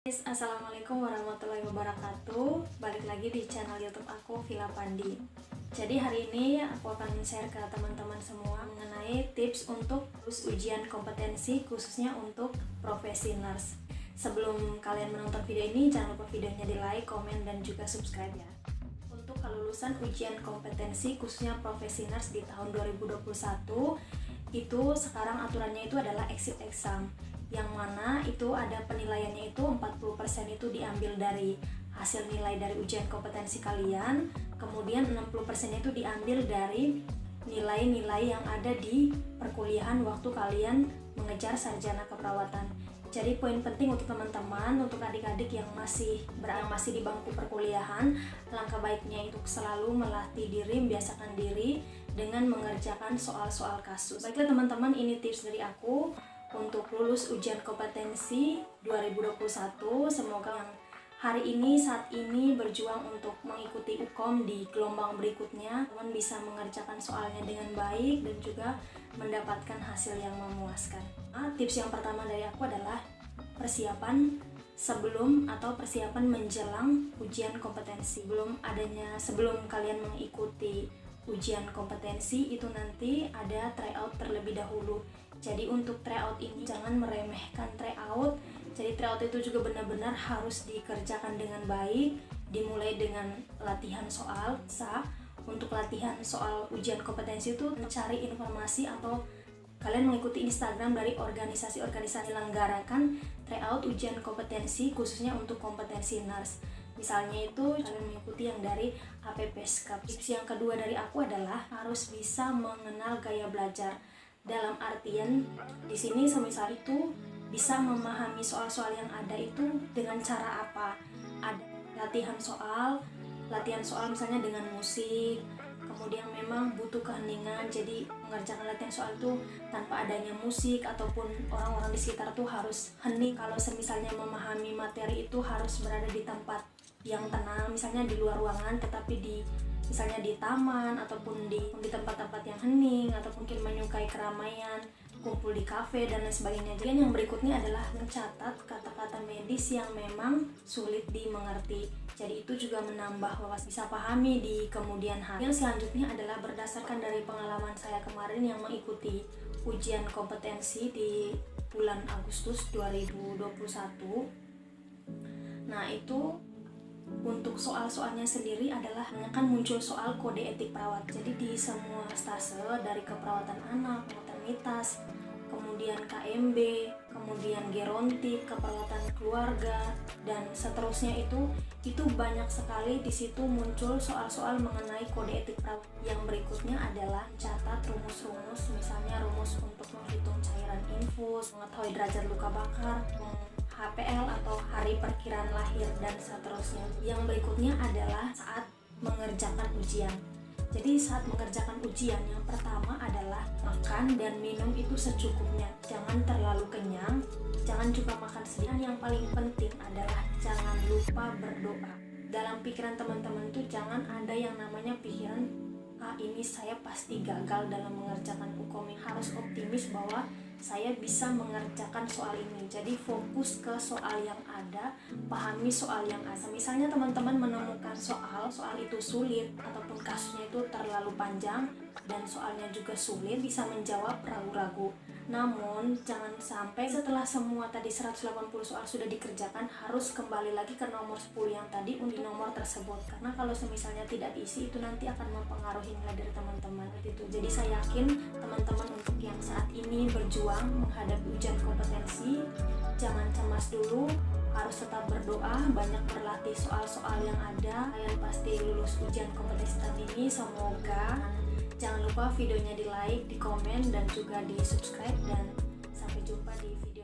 Guys, Assalamualaikum warahmatullahi wabarakatuh. Balik lagi di channel YouTube aku, Villa Pandi. Jadi hari ini aku akan share ke teman-teman semua mengenai tips untuk lulus ujian kompetensi khususnya untuk profesi nurse. Sebelum kalian menonton video ini, jangan lupa videonya di like, komen, dan juga subscribe ya. Untuk kelulusan ujian kompetensi khususnya profesi nurse di tahun 2021 itu sekarang aturannya itu adalah exit exam, yang mana itu ada penilaiannya itu 40% itu diambil dari hasil nilai dari ujian kompetensi kalian, kemudian 60% itu diambil dari nilai-nilai yang ada di perkuliahan waktu kalian mengejar sarjana keperawatan. Jadi poin penting untuk teman-teman, untuk adik-adik yang masih di bangku perkuliahan, langkah baiknya itu selalu melatih diri, membiasakan diri dengan mengerjakan soal-soal kasus. Baiklah teman-teman, ini tips dari aku untuk lulus ujian kompetensi 2021. Semoga yang hari ini saat ini berjuang untuk mengikuti UKOM di gelombang berikutnya, teman bisa mengerjakan soalnya dengan baik dan juga mendapatkan hasil yang memuaskan. Tips yang pertama dari aku adalah persiapan sebelum atau persiapan menjelang ujian kompetensi. Sebelum kalian mengikuti ujian kompetensi itu nanti ada tryout terlebih dahulu. Jadi untuk tryout ini jangan meremehkan tryout. Jadi tryout itu juga benar-benar harus dikerjakan dengan baik. Dimulai dengan latihan soal. Untuk latihan soal ujian kompetensi itu mencari informasi atau kalian mengikuti Instagram dari organisasi-organisasi yang menyelenggarakan tryout ujian kompetensi khususnya untuk kompetensi nurse. Misalnya itu kalian mengikuti yang dari APPSCAP. Tips yang kedua dari aku adalah harus bisa mengenal gaya belajar. Dalam artian di sini semisal itu bisa memahami soal-soal yang ada itu dengan cara apa. Ada latihan soal misalnya dengan musik. Kemudian memang butuh keheningan, jadi mengerjakan latihan soal itu tanpa adanya musik ataupun orang-orang di sekitar tuh harus hening. Kalau misalnya memahami materi itu harus berada di tempat yang tenang, misalnya di luar ruangan, tetapi misalnya di taman ataupun di tempat-tempat yang hening, atau mungkin menyukai keramaian, kumpul di kafe dan lain sebagainya. Jadi yang berikutnya adalah mencatat kata-kata medis yang memang sulit dimengerti. Jadi itu juga menambah wawasan, bisa pahami di kemudian hari. Yang selanjutnya adalah berdasarkan dari pengalaman saya kemarin yang mengikuti ujian kompetensi di bulan Agustus 2021. Nah itu untuk soal-soalnya sendiri adalah akan muncul soal kode etik perawat. Jadi di semua stase dari keperawatan anak, maternitas, kemudian KMB, kemudian gerontik, keperawatan keluarga, dan seterusnya itu banyak sekali di situ muncul soal-soal mengenai kode etik perawat. Yang berikutnya adalah catat rumus-rumus, misalnya rumus untuk menghitung cairan infus, mengetahui derajat luka bakar, HPL atau hari perkiraan lahir, dan seterusnya. Yang berikutnya adalah saat mengerjakan ujian. Jadi saat mengerjakan ujian, yang pertama adalah makan dan minum itu secukupnya. Jangan terlalu kenyang, jangan juga makan sedikit. Yang paling penting adalah jangan lupa berdoa. Dalam pikiran teman-teman itu jangan ada yang namanya pikiran ini saya pasti gagal dalam mengerjakan UKOM. Harus optimis bahwa saya bisa mengerjakan soal ini. Jadi fokus ke soal yang ada, pahami soal yang ada. Misalnya teman-teman menemukan soal itu sulit ataupun kasusnya itu terlalu panjang dan soalnya juga sulit, bisa menjawab ragu-ragu. Namun jangan sampai setelah semua tadi 180 soal sudah dikerjakan harus kembali lagi ke nomor 10 yang tadi untuk nomor tersebut. Karena kalau misalnya tidak diisi itu nanti akan mempengaruhi nilai dari teman-teman itu. Jadi saya yakin teman-teman untuk yang saat ini berjuang menghadapi ujian kompetensi, jangan cemas dulu, harus tetap berdoa, banyak berlatih soal-soal yang ada. Kalian pasti lulus ujian kompetensi tahun ini, semoga. Jangan lupa videonya di like, di komen, dan juga di subscribe, dan sampai jumpa di video